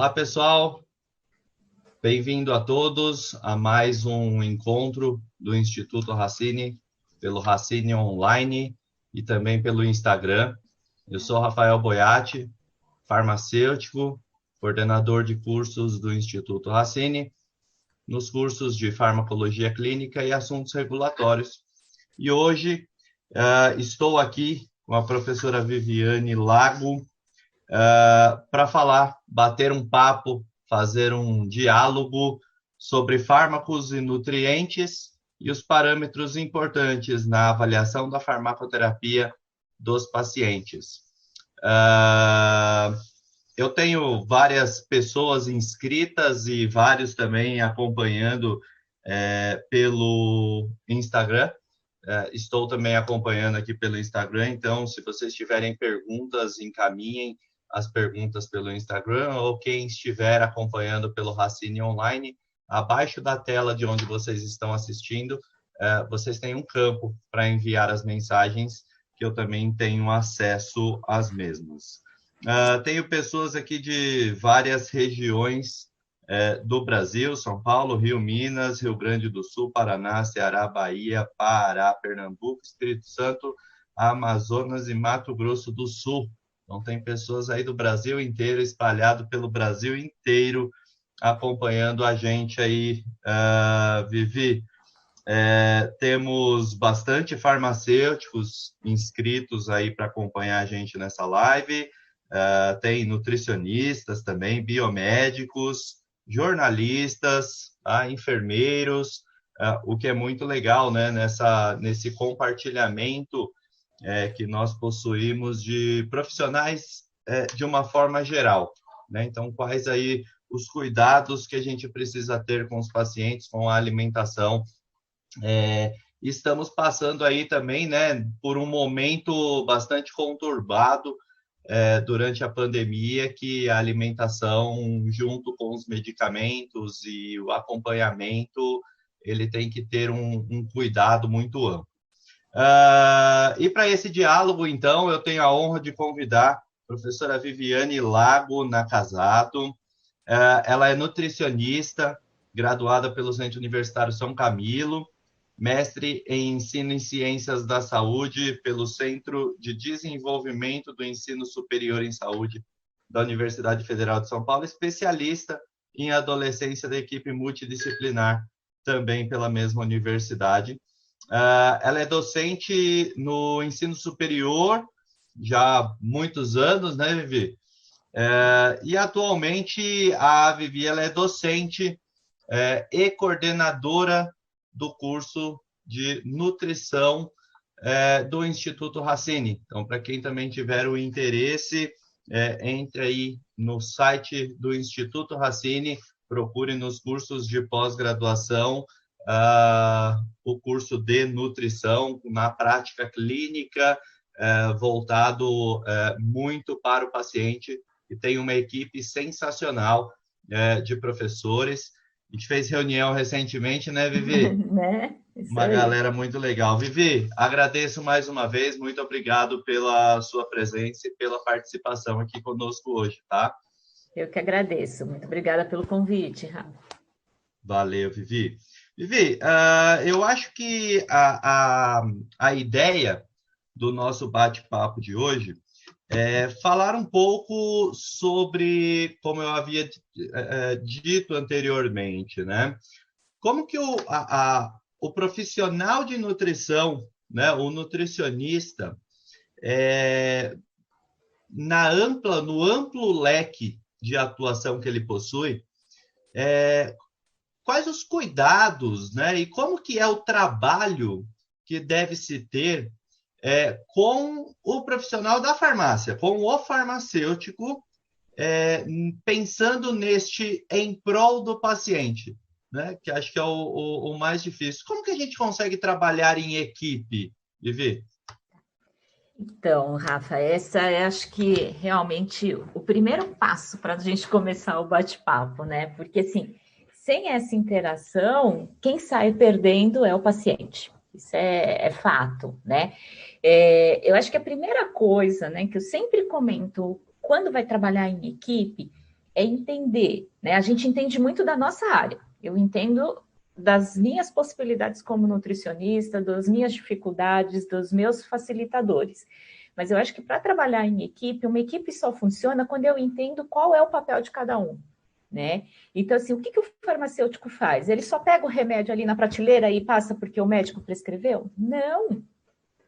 Olá, pessoal. Bem-vindo a todos a mais um encontro do Instituto Racine, pelo Racine Online e também pelo Instagram. Eu sou Rafael Boiati, farmacêutico, coordenador de cursos do Instituto Racine, nos cursos de farmacologia clínica e assuntos regulatórios. E hoje estou aqui com a professora Viviane Lago para falar, bater um papo, fazer um diálogo sobre fármacos e nutrientes e os parâmetros importantes na avaliação da farmacoterapia dos pacientes. Eu tenho várias pessoas inscritas e vários também acompanhando pelo Instagram. Estou também acompanhando aqui pelo Instagram, então se vocês tiverem perguntas, encaminhem as perguntas pelo Instagram, ou quem estiver acompanhando pelo Racine Online, abaixo da tela de onde vocês estão assistindo, vocês têm um campo para enviar as mensagens, que eu também tenho acesso às mesmas. Tenho pessoas aqui de várias regiões do Brasil: São Paulo, Rio, Minas, Rio Grande do Sul, Paraná, Ceará, Bahia, Pará, Pernambuco, Espírito Santo, Amazonas e Mato Grosso do Sul. Então, tem pessoas aí do Brasil inteiro, espalhado pelo Brasil inteiro, acompanhando a gente aí, Vivi. Temos bastante farmacêuticos inscritos aí para acompanhar a gente nessa live. Tem nutricionistas também, biomédicos, jornalistas, enfermeiros, o que é muito legal, né, nesse compartilhamento que nós possuímos de profissionais de uma forma geral, né? Então, quais aí os cuidados que a gente precisa ter com os pacientes, com a alimentação. Estamos passando aí também, né, por um momento bastante conturbado durante a pandemia, que a alimentação, junto com os medicamentos e o acompanhamento, ele tem que ter um cuidado muito amplo. E para esse diálogo, então, eu tenho a honra de convidar a professora Viviane Lago Nakazato. Ela é nutricionista, graduada pelo Centro Universitário São Camilo, mestre em Ensino em Ciências da Saúde pelo Centro de Desenvolvimento do Ensino Superior em Saúde da Universidade Federal de São Paulo, especialista em adolescência da equipe multidisciplinar, também pela mesma universidade. Ela é docente no ensino superior já há muitos anos, né, Vivi? E atualmente a Vivi ela é docente e coordenadora do curso de nutrição do Instituto Racine. Então, para quem também tiver o interesse, entre aí no site do Instituto Racine, procure nos cursos de pós-graduação o curso de nutrição na prática clínica, voltado muito para o paciente, e tem uma equipe sensacional de professores. A gente fez reunião recentemente, né, Vivi? Né? Isso Uma aí. galera muito legal. Vivi, agradeço mais uma vez, muito obrigado pela sua presença e pela participação aqui conosco hoje, tá? Eu que agradeço. Muito obrigada pelo convite, Rafa. Valeu, Vivi. Vivi, eu acho que a ideia do nosso bate-papo de hoje é falar um pouco sobre, como eu havia dito anteriormente, né? Como que o profissional de nutrição, né, o nutricionista, no amplo leque de atuação que ele possui, quais os cuidados, né, e como que é o trabalho que deve se ter com o profissional da farmácia, com o farmacêutico, pensando em prol do paciente, né? Que acho que é o mais difícil. Como que a gente consegue trabalhar em equipe, Vivi? Então, Rafa, essa é, acho que, realmente o primeiro passo para a gente começar o bate-papo, né? Porque, assim, sem essa interação, quem sai perdendo é o paciente. Isso é fato, né? Eu acho que a primeira coisa, né, que eu sempre comento quando vai trabalhar em equipe é entender, né? A gente entende muito da nossa área. Eu entendo das minhas possibilidades como nutricionista, das minhas dificuldades, dos meus facilitadores. Mas eu acho que para trabalhar em equipe, uma equipe só funciona quando eu entendo qual é o papel de cada um, né? Então, assim, o que o farmacêutico faz? Ele só pega o remédio ali na prateleira e passa porque o médico prescreveu? Não.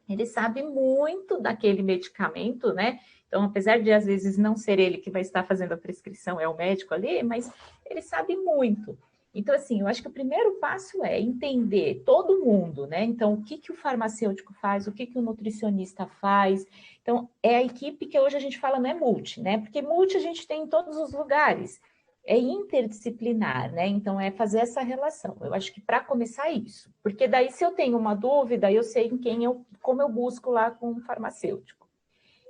Ele sabe muito daquele medicamento, né? Então, apesar de às vezes não ser ele que vai estar fazendo a prescrição, é o médico ali, mas ele sabe muito. Então, assim, eu acho que o primeiro passo é entender todo mundo, né? Então, o que o farmacêutico faz, o que o nutricionista faz. Então, é a equipe que hoje a gente fala não é multi, né? Porque multi a gente tem em todos os lugares. É interdisciplinar, né? Então, é fazer essa relação. Eu acho que para começar é isso. Porque daí, se eu tenho uma dúvida, eu sei em quem como eu busco lá com um farmacêutico.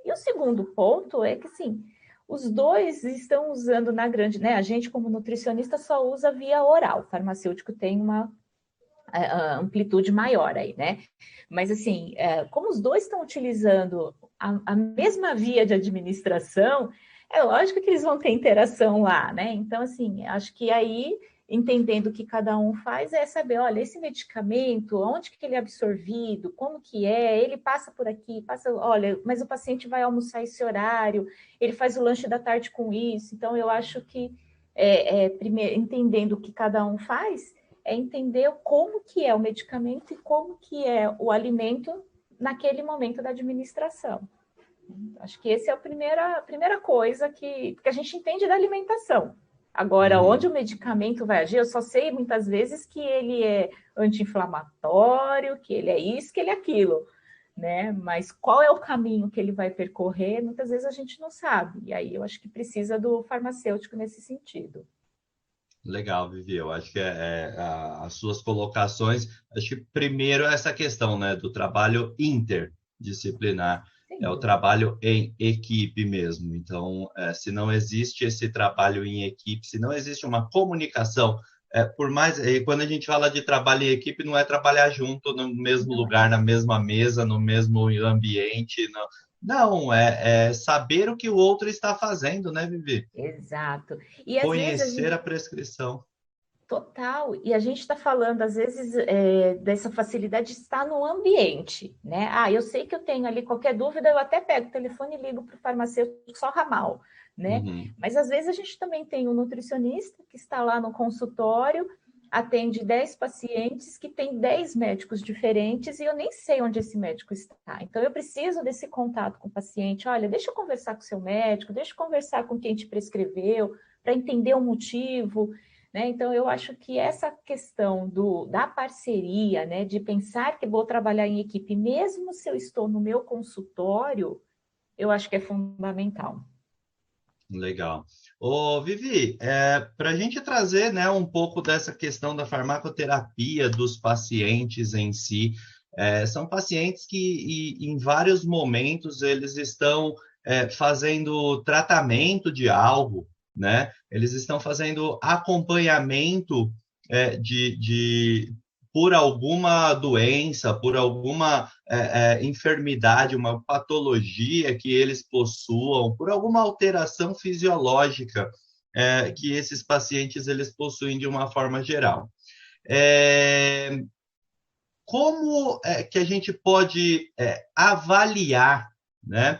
E o segundo ponto é que, sim, os dois estão usando na grande, né? A gente, como nutricionista, só usa via oral. O farmacêutico tem uma amplitude maior aí, né? Mas, assim, como os dois estão utilizando a mesma via de administração, é lógico que eles vão ter interação lá, né? Então, assim, acho que aí, entendendo o que cada um faz, é saber, olha, esse medicamento, onde que ele é absorvido, como que é, ele passa por aqui, passa, olha, mas o paciente vai almoçar esse horário, ele faz o lanche da tarde com isso. Então, eu acho que, primeiro, entendendo o que cada um faz, é entender como que é o medicamento e como que é o alimento naquele momento da administração. Acho que essa é a primeira coisa que a gente entende da alimentação. Agora, onde o medicamento vai agir, eu só sei muitas vezes que ele é anti-inflamatório, que ele é isso, que ele é aquilo, né? Mas qual é o caminho que ele vai percorrer, muitas vezes a gente não sabe. E aí eu acho que precisa do farmacêutico nesse sentido. Legal, Vivi. Eu acho que as suas colocações. Acho que primeiro essa questão, né, do trabalho interdisciplinar, Sem é o dúvida. trabalho em equipe mesmo. Então, se não existe esse trabalho em equipe, se não existe uma comunicação, por mais quando a gente fala de trabalho em equipe, não é trabalhar junto no mesmo Não lugar, é. na mesma mesa, no mesmo ambiente, não, é saber o que o outro está fazendo, né, Vivi? Exato. E às vezes a Conhecer gente a prescrição. Total, e a gente está falando, às vezes, dessa facilidade de estar no ambiente, né? Ah, eu sei que eu tenho ali qualquer dúvida, eu até pego o telefone e ligo para o farmacêutico só ramal, né? Uhum. Mas às vezes a gente também tem um nutricionista que está lá no consultório, atende 10 pacientes, que tem 10 médicos diferentes, e eu nem sei onde esse médico está. Então, eu preciso desse contato com o paciente. Olha, deixa eu conversar com o seu médico, deixa eu conversar com quem te prescreveu, para entender o motivo. Né? Então, eu acho que essa questão da parceria, né, de pensar que vou trabalhar em equipe, mesmo se eu estou no meu consultório, eu acho que é fundamental. Legal. Ô, Vivi, para a gente trazer, né, um pouco dessa questão da farmacoterapia dos pacientes em si, são pacientes que, em vários momentos, eles estão fazendo tratamento de algo, né? Eles estão fazendo acompanhamento por alguma doença, por alguma enfermidade, uma patologia que eles possuam, por alguma alteração fisiológica que esses pacientes eles possuem de uma forma geral. É, como que a gente pode avaliar, né,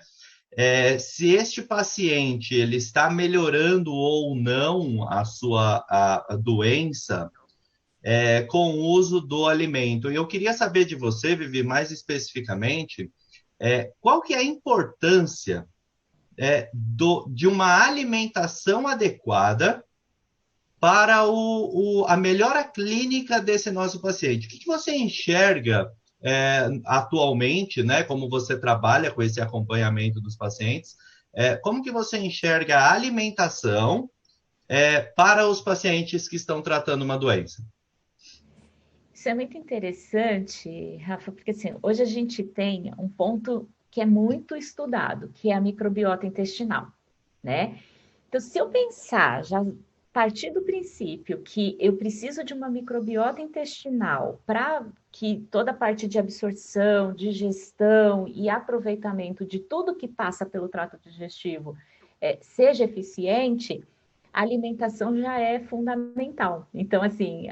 se este paciente ele está melhorando ou não a sua a doença com o uso do alimento? E eu queria saber de você, Vivi, mais especificamente, qual que é a importância de uma alimentação adequada para a melhora clínica desse nosso paciente? O que você enxerga atualmente, né, como você trabalha com esse acompanhamento dos pacientes, como que você enxerga a alimentação para os pacientes que estão tratando uma doença? Isso é muito interessante, Rafa, porque assim, hoje a gente tem um ponto que é muito estudado, que é a microbiota intestinal, né? Então, se eu pensar, já partir do princípio que eu preciso de uma microbiota intestinal para que toda a parte de absorção, digestão e aproveitamento de tudo que passa pelo trato digestivo seja eficiente, a alimentação já é fundamental. Então, assim,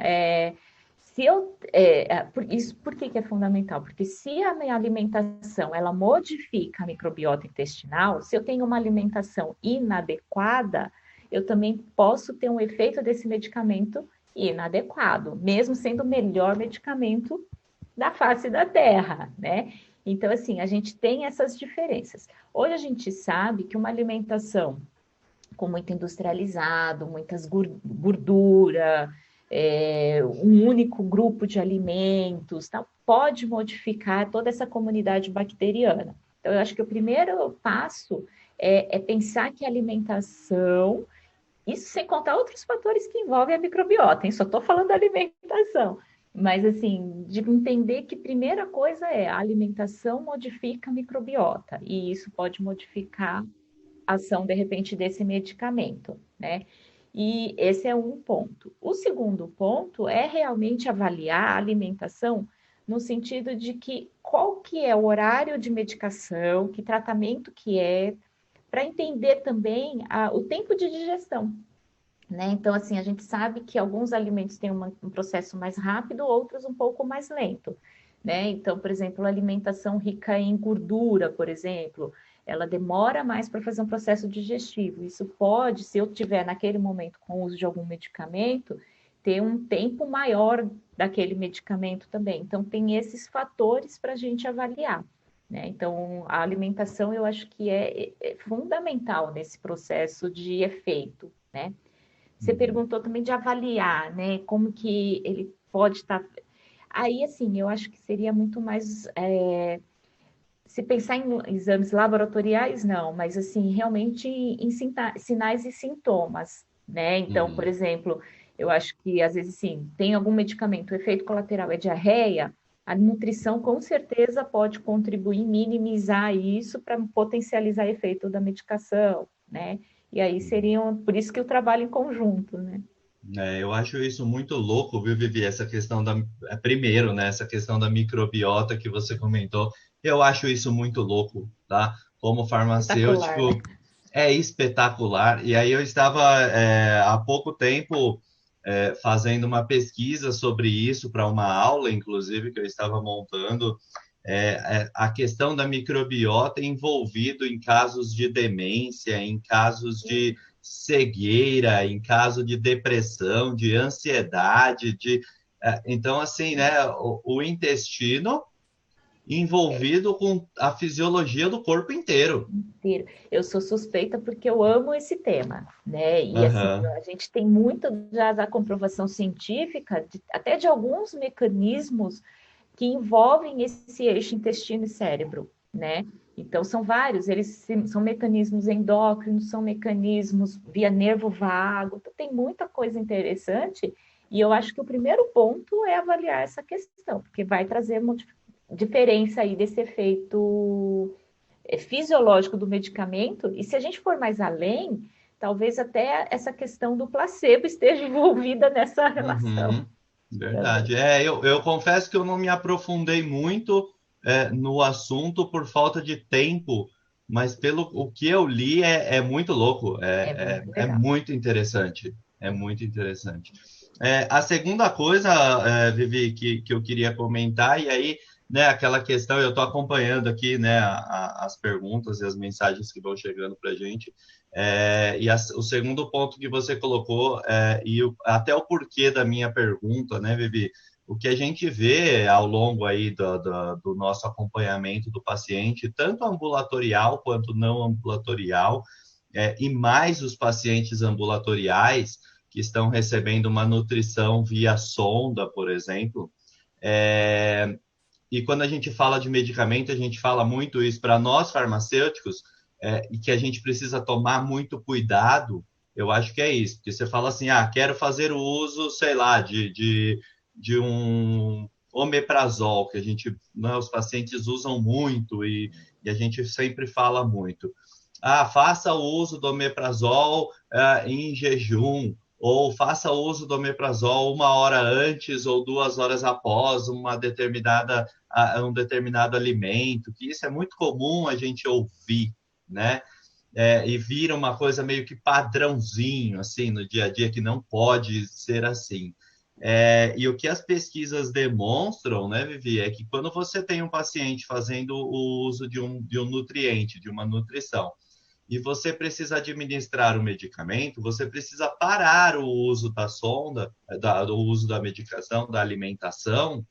por que é fundamental? Porque se a minha alimentação ela modifica a microbiota intestinal, se eu tenho uma alimentação inadequada, eu também posso ter um efeito desse medicamento inadequado, mesmo sendo o melhor medicamento da face da Terra, né? Então, assim, a gente tem essas diferenças. Hoje a gente sabe que uma alimentação com muito industrializado, muitas gordura, um único grupo de alimentos, tá? Pode modificar toda essa comunidade bacteriana. Então, eu acho que o primeiro passo é pensar que a alimentação, isso sem contar outros fatores que envolvem a microbiota, hein? Só estou falando da alimentação. Mas, assim, de entender que primeira coisa a alimentação modifica a microbiota, e isso pode modificar ação, de repente, desse medicamento, né? E esse é um ponto. O segundo ponto é realmente avaliar a alimentação no sentido de que qual que é o horário de medicação, que tratamento que é, para entender também o tempo de digestão, né? Então, assim, a gente sabe que alguns alimentos têm um processo mais rápido, outros um pouco mais lento, né? Então, por exemplo, a alimentação rica em gordura, por exemplo, ela demora mais para fazer um processo digestivo. Isso pode, se eu tiver naquele momento com o uso de algum medicamento, ter um tempo maior daquele medicamento também. Então, tem esses fatores para a gente avaliar, né? Então, a alimentação eu acho que é fundamental nesse processo de efeito, né? Você perguntou também de avaliar, né? Como que ele pode estar. Aí, assim, eu acho que seria muito mais. Se pensar em exames laboratoriais, não, mas, assim, realmente em sinais e sintomas, né? Então, por exemplo, eu acho que, às vezes, sim, tem algum medicamento, o efeito colateral é diarreia, a nutrição com certeza pode contribuir, minimizar isso para potencializar o efeito da medicação, né? E aí seriam, por isso que eu trabalho em conjunto, né? Eu acho isso muito louco, viu, Vivi? Essa questão primeiro, né? Essa questão da microbiota que você comentou, eu acho isso muito louco, tá? Como Espetacular, né? farmacêutico, é espetacular. E aí eu estava há pouco tempo fazendo uma pesquisa sobre isso para uma aula, inclusive, que eu estava montando, a questão da microbiota envolvido em casos de demência, em casos de cegueira, em caso de depressão, de ansiedade, então assim, né, o intestino envolvido com a fisiologia do corpo inteiro. Inteiro. Eu sou suspeita porque eu amo esse tema, né? E assim, Aham. a gente tem muito já da comprovação científica, até de alguns mecanismos que envolvem esse eixo intestino e cérebro, né? Então, são vários, eles são mecanismos endócrinos, são mecanismos via nervo vago, então, tem muita coisa interessante, e eu acho que o primeiro ponto é avaliar essa questão, porque vai trazer uma diferença aí desse efeito fisiológico do medicamento, e se a gente for mais além, talvez até essa questão do placebo esteja envolvida nessa relação Uhum, também. verdade. Eu confesso que eu não me aprofundei muito no assunto por falta de tempo, mas pelo o que eu li é muito louco, É muito é legal. muito interessante, é muito interessante. A segunda coisa, Vivi, que eu queria comentar, e aí, né, aquela questão, eu estou acompanhando aqui, né, as perguntas e as mensagens que vão chegando para a gente. O segundo ponto que você colocou, até o porquê da minha pergunta, né, Vivi? O que a gente vê ao longo aí do nosso acompanhamento do paciente, tanto ambulatorial quanto não ambulatorial, e mais os pacientes ambulatoriais que estão recebendo uma nutrição via sonda, por exemplo, e quando a gente fala de medicamento, a gente fala muito isso para nós farmacêuticos, e que a gente precisa tomar muito cuidado. Eu acho que é isso, porque você fala assim, quero fazer o uso, sei lá, de um omeprazol, que a gente, né, os pacientes usam muito e a gente sempre fala muito. Faça o uso do omeprazol em jejum, ou faça uso do omeprazol 1 hora antes ou 2 horas após um determinado alimento, que isso é muito comum a gente ouvir, né? e vira uma coisa meio que padrãozinho, assim, no dia a dia, que não pode ser assim. E o que as pesquisas demonstram, né, Vivi, é que quando você tem um paciente fazendo o uso de um nutriente, de uma nutrição, e você precisa administrar o medicamento, você precisa parar o uso da sonda, do uso da medicação, da alimentação,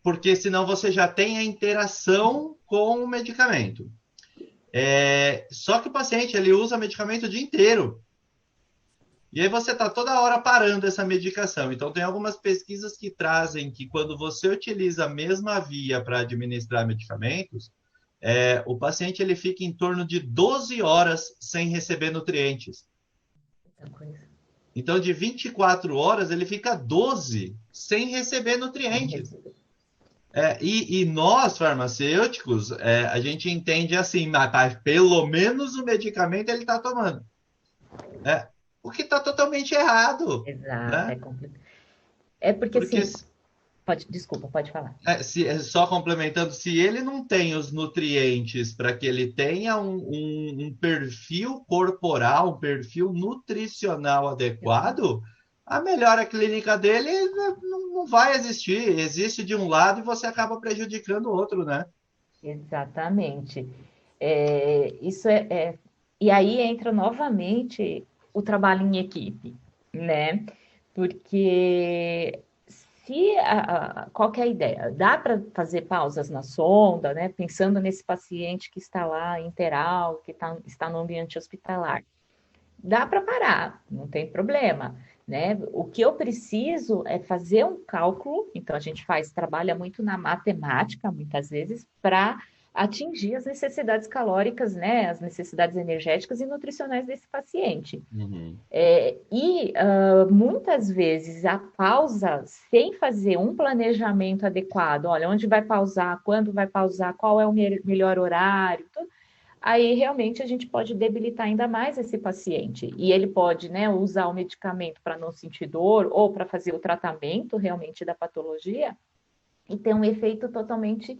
porque senão você já tem a interação com o medicamento. Só que o paciente ele usa medicamento o dia inteiro. E aí você está toda hora parando essa medicação. Então, tem algumas pesquisas que trazem que quando você utiliza a mesma via para administrar medicamentos, o paciente ele fica em torno de 12 horas sem receber nutrientes. Então, de 24 horas, ele fica 12 sem receber nutrientes. E nós, farmacêuticos, a gente entende assim, mas pelo menos o medicamento ele está tomando. O que está totalmente errado. Exato, né? é complicado. Porque assim, desculpa, pode falar. Só complementando, se ele não tem os nutrientes para que ele tenha um perfil corporal, um perfil nutricional adequado, a melhora clínica dele não vai existir. Existe de um lado e você acaba prejudicando o outro, né? Exatamente. E aí entra novamente o trabalho em equipe, né? Porque qual que é a ideia? Dá para fazer pausas na sonda, né? Pensando nesse paciente que está lá interal, que está no ambiente hospitalar. Dá para parar, não tem problema, né? O que eu preciso é fazer um cálculo, então a gente trabalha muito na matemática, muitas vezes, para atingir as necessidades calóricas, né? As necessidades energéticas e nutricionais desse paciente. Uhum. Muitas vezes a pausa sem fazer um planejamento adequado, olha, onde vai pausar, quando vai pausar, qual é o melhor horário, tudo, aí realmente a gente pode debilitar ainda mais esse paciente. E ele pode, né, usar o medicamento para não sentir dor ou para fazer o tratamento realmente da patologia e ter um efeito totalmente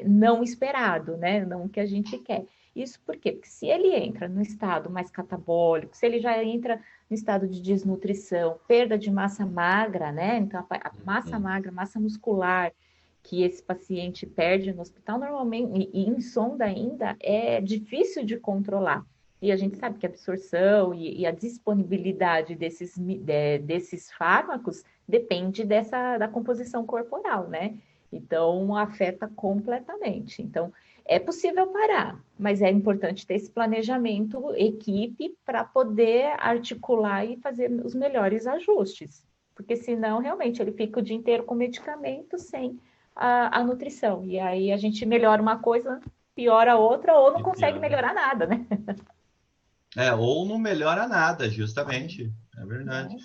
não esperado, né? Não o que a gente quer. Isso por quê? Porque se ele entra no estado mais catabólico, se ele já entra no estado de desnutrição, perda de massa magra, né? Então, a massa magra, massa muscular, que esse paciente perde no hospital, normalmente, e em sonda ainda, é difícil de controlar. E a gente sabe que a absorção e a disponibilidade desses fármacos depende da composição corporal, né? Então, afeta completamente. Então, é possível parar, mas é importante ter esse planejamento, equipe, para poder articular e fazer os melhores ajustes. Porque senão, realmente, ele fica o dia inteiro com medicamento sem a nutrição. E aí a gente melhora uma coisa, piora a outra, ou não consegue melhorar nada, né? Ou não melhora nada, justamente. É verdade.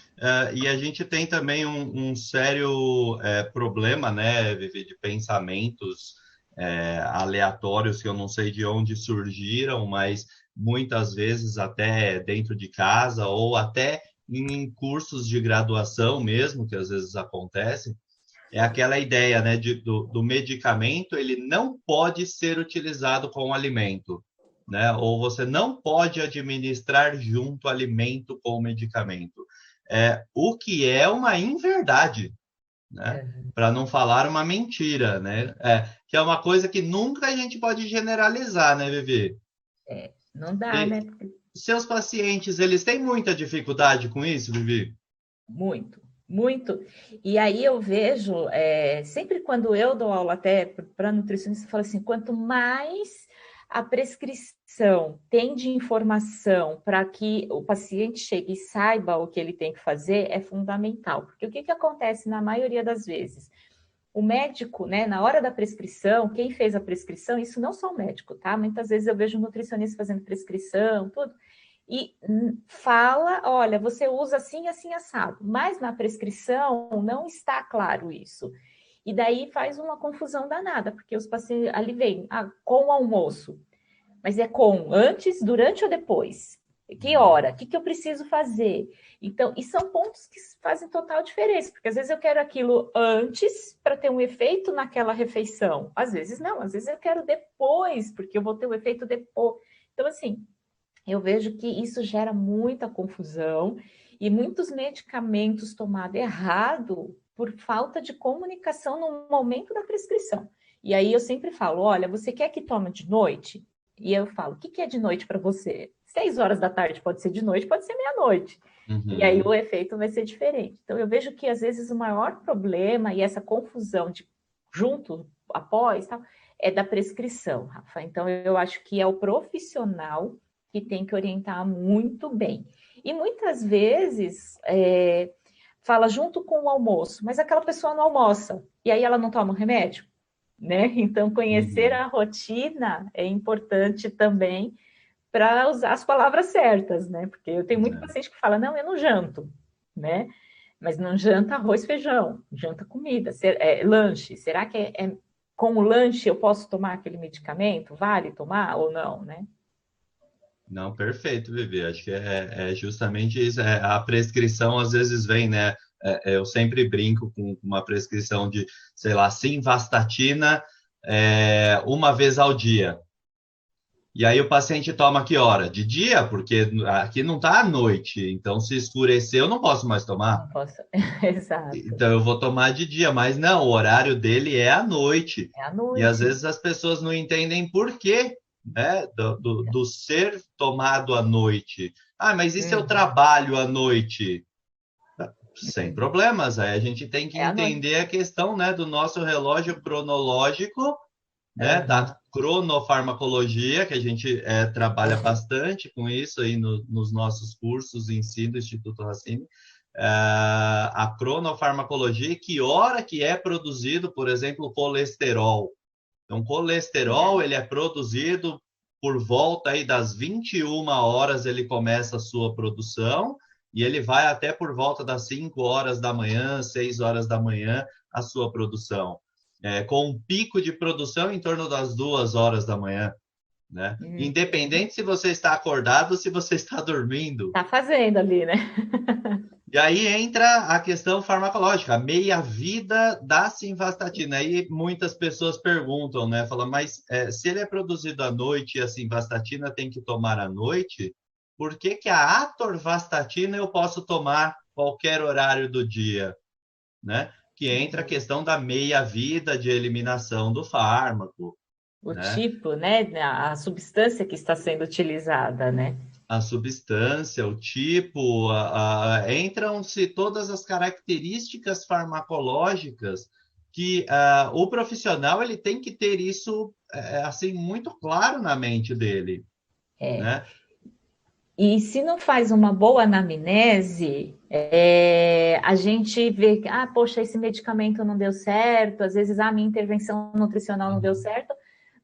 E a gente tem também um sério problema, né, Vivi, de pensamentos aleatórios que eu não sei de onde surgiram, mas muitas vezes até dentro de casa ou até em cursos de graduação mesmo, que às vezes acontecem, é aquela ideia, né, do medicamento, ele não pode ser utilizado com alimento, né? Ou você não pode administrar junto alimento com medicamento. O que é uma inverdade, né? Para não falar uma mentira, né? Que é uma coisa que nunca a gente pode generalizar, né, Vivi? Não dá, né? Seus pacientes, eles têm muita dificuldade com isso, Vivi? Muito, muito. E aí eu vejo, sempre quando eu dou aula até para nutricionista, eu falo assim, quanto mais a prescrição tem de informação para que o paciente chegue e saiba o que ele tem que fazer, é fundamental. Porque o que acontece na maioria das vezes? O médico, né, na hora da prescrição, quem fez a prescrição, isso não só o médico, tá? Muitas vezes eu vejo nutricionista fazendo prescrição, tudo, e fala, olha, você usa assim, assim, assado, mas na prescrição não está claro isso. E daí faz uma confusão danada, porque os pacientes ali vem com o almoço, mas é com antes, durante ou depois? Que hora? O que eu preciso fazer? Então, e são pontos que fazem total diferença, porque às vezes eu quero aquilo antes para ter um efeito naquela refeição. Às vezes não, às vezes eu quero depois, porque eu vou ter o efeito depois. Então, assim, eu vejo que isso gera muita confusão e muitos medicamentos tomados errado por falta de comunicação no momento da prescrição. E aí eu sempre falo, olha, você quer que tome de noite? E eu falo, o que é de noite para você? 6 horas da tarde pode ser de noite, pode ser meia-noite. E aí o efeito vai ser diferente. Então eu vejo que às vezes o maior problema e essa confusão de junto, após, tal, é da prescrição, Rafa. Então eu acho que é o profissional que tem que orientar muito bem. E muitas vezes fala junto com o almoço, mas aquela pessoa não almoça, e aí ela não toma o remédio, né? Então, conhecer a rotina é importante também para usar as palavras certas, né? Porque eu tenho muito paciente que fala, não, eu não janto, né? Mas não janta arroz e feijão, janta comida, lanche. Será que com o lanche eu posso tomar aquele medicamento? Vale tomar ou não, né? Não, perfeito, Vivi. Acho que é justamente isso. A prescrição às vezes vem, né? Eu sempre brinco com uma prescrição de, sei lá, simvastatina uma vez ao dia. E aí o paciente toma que hora? De dia, porque aqui não está à noite. Então, se escurecer, eu não posso mais tomar. Não posso. Exato. Então, eu vou tomar de dia. Mas não, o horário dele é à noite. É à noite. E às vezes as pessoas não entendem por quê, né? Do ser tomado à noite. Ah, mas e se eu trabalho à noite? Sem problemas. Aí a gente tem que entender a questão, né, do nosso relógio cronológico, né, da cronofarmacologia, que a gente trabalha bastante com isso aí nos nossos cursos em si do Instituto Racine, a cronofarmacologia, que hora que é produzido, por exemplo, o colesterol. Então, colesterol, ele é produzido por volta aí das 21 horas, ele começa a sua produção, e ele vai até por volta das 5 horas da manhã, 6 horas da manhã, a sua produção. Com um pico de produção em torno das 2 horas da manhã, né? Independente se você está acordado ou se você está dormindo. Está fazendo ali, né? E aí entra a questão farmacológica, a meia-vida da simvastatina. Aí muitas pessoas perguntam, né? Falam, mas se ele é produzido à noite e a simvastatina tem que tomar à noite, por que que a atorvastatina eu posso tomar qualquer horário do dia, né? Que entra a questão da meia-vida de eliminação do fármaco. O tipo, né? A substância que está sendo utilizada, né? A substância, o tipo, entram-se todas as características farmacológicas que o profissional ele tem que ter isso assim muito claro na mente dele, né? E se não faz uma boa anamnese, a gente vê que, poxa, esse medicamento não deu certo, às vezes a minha intervenção nutricional não deu certo,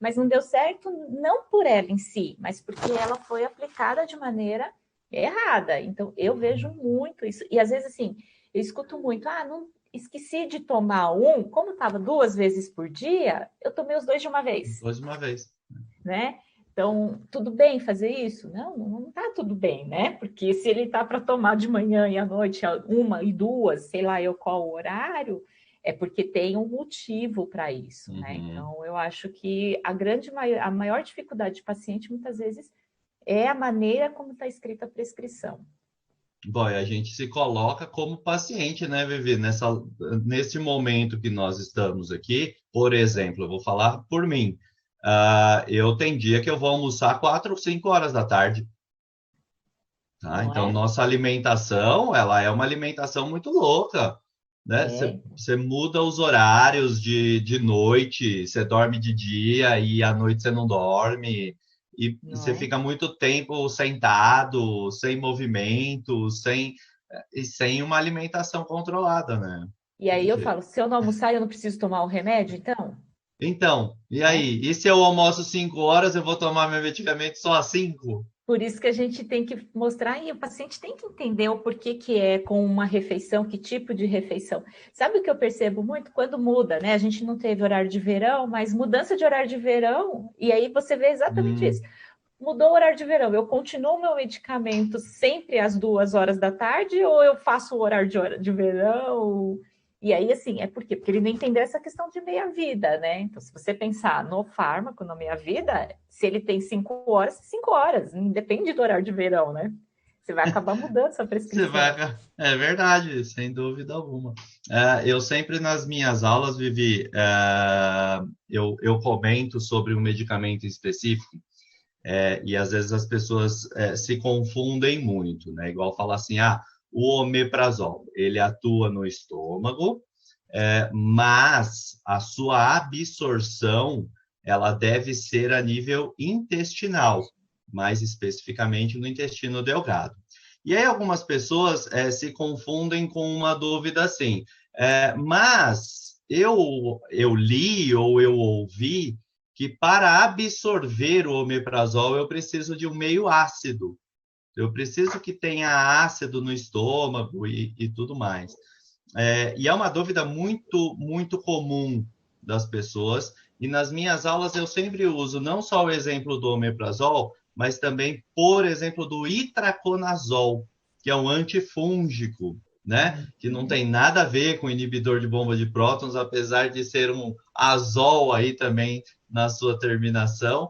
mas não deu certo não por ela em si, mas porque ela foi aplicada de maneira errada. Então, eu vejo muito isso. E às vezes, assim, eu escuto muito, não esqueci de tomar como estava 2 vezes por dia, eu tomei os 2 de uma vez. 2 de uma vez. Né? Então, tudo bem fazer isso? Não está tudo bem, né? Porque se ele está para tomar de manhã e à noite, 1 e 2, sei lá eu qual o horário, é porque tem um motivo para isso, né? Então, eu acho que a maior dificuldade de paciente, muitas vezes, é a maneira como está escrita a prescrição. Bom, a gente se coloca como paciente, né, Vivi? Nesse momento que nós estamos aqui, por exemplo, eu vou falar por mim. Eu tenho dia que eu vou almoçar 4 ou 5 horas da tarde. Tá? Então, nossa alimentação, ela é uma alimentação muito louca, né? Você muda os horários de noite, você dorme de dia e à noite você não dorme. E você fica muito tempo sentado, sem movimento, sem uma alimentação controlada, né? E aí eu falo, se eu não almoçar, eu não preciso tomar o remédio, então? Então, e aí? E se eu almoço 5 horas, eu vou tomar meu medicamento só às 5? Por isso que a gente tem que mostrar, e o paciente tem que entender o porquê que é com uma refeição, que tipo de refeição. Sabe o que eu percebo muito? Quando muda, né? A gente não teve horário de verão, mas mudança de horário de verão, e aí você vê exatamente isso. mudou o horário de verão, eu continuo o meu medicamento sempre às 2 horas da tarde ou eu faço o horário de verão? E aí, assim, é por quê? Porque ele não entendeu essa questão de meia-vida, né? Então, se você pensar no fármaco, na meia-vida, se ele tem 5 horas, 5 horas, não depende do horário de verão, né? Você vai acabar mudando sua Você vai. prescrição. É verdade, sem dúvida alguma. Eu sempre nas minhas aulas, Vivi, eu comento sobre um medicamento específico, e às vezes as pessoas se confundem muito, né? Igual falar assim, o omeprazol, ele atua no estômago, mas a sua absorção, ela deve ser a nível intestinal, mais especificamente no intestino delgado. E aí algumas pessoas se confundem com uma dúvida assim, mas eu li ou eu ouvi que para absorver o omeprazol eu preciso de um meio ácido. Eu preciso que tenha ácido no estômago e tudo mais. E é uma dúvida muito, muito comum das pessoas. E nas minhas aulas eu sempre uso não só o exemplo do omeprazol, mas também, por exemplo, do itraconazol, que é um antifúngico, né? Que não tem nada a ver com inibidor de bomba de prótons, apesar de ser um azol aí também na sua terminação.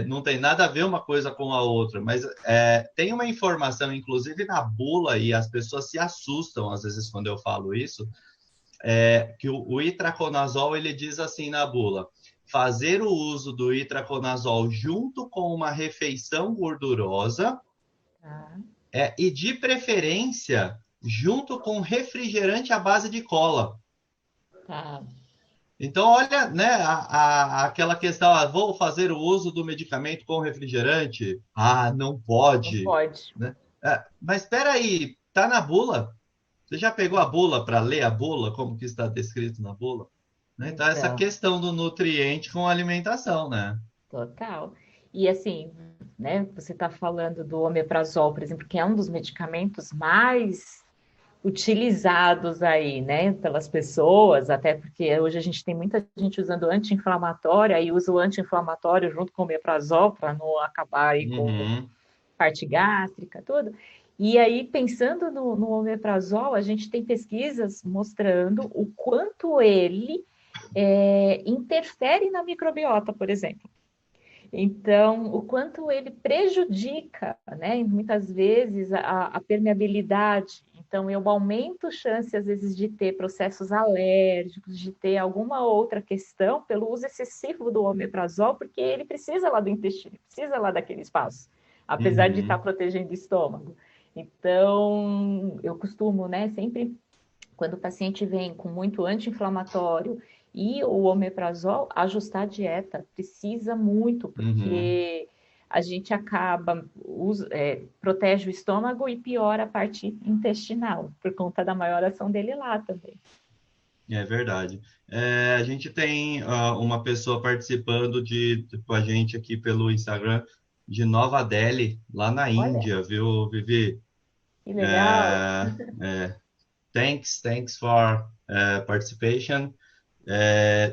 Não tem nada a ver uma coisa com a outra, mas tem uma informação, inclusive na bula, e as pessoas se assustam às vezes quando eu falo isso, que o itraconazol ele diz assim na bula: fazer o uso do itraconazol junto com uma refeição gordurosa Tá, e de preferência junto com refrigerante à base de cola. tá. Então, olha, né, aquela questão, vou fazer o uso do medicamento com refrigerante? Não Não pode, pode. né? Mas espera aí, tá na bula? Você já pegou a bula para ler a bula, como que está descrito na bula? Né? Então, essa Então, questão do nutriente com alimentação, né? total. E assim, né, você está falando do omeprazol, por exemplo, que é um dos medicamentos mais utilizados aí, né, pelas pessoas, até porque hoje a gente tem muita gente usando anti-inflamatório, aí usa o anti-inflamatório junto com o omeprazol para não acabar aí com Uhum, parte gástrica, tudo. E aí, pensando no omeprazol, a gente tem pesquisas mostrando o quanto ele interfere na microbiota, por exemplo. Então, o quanto ele prejudica, né, muitas vezes, a permeabilidade. Então, eu aumento chance, às vezes, de ter processos alérgicos, de ter alguma outra questão pelo uso excessivo do omeprazol, porque ele precisa lá do intestino, precisa lá daquele espaço, apesar de estar uhum, protegendo o estômago. Então, eu costumo, né, sempre quando o paciente vem com muito anti-inflamatório e o omeprazol, ajustar a dieta precisa muito, uhum. porque a gente acaba, protege o estômago e piora a parte intestinal, por conta da maior ação dele lá também. É verdade. A gente tem uma pessoa participando com a gente aqui pelo Instagram de Nova Delhi, lá na Olha, Índia, viu, Vivi? que legal. É, thanks for participation.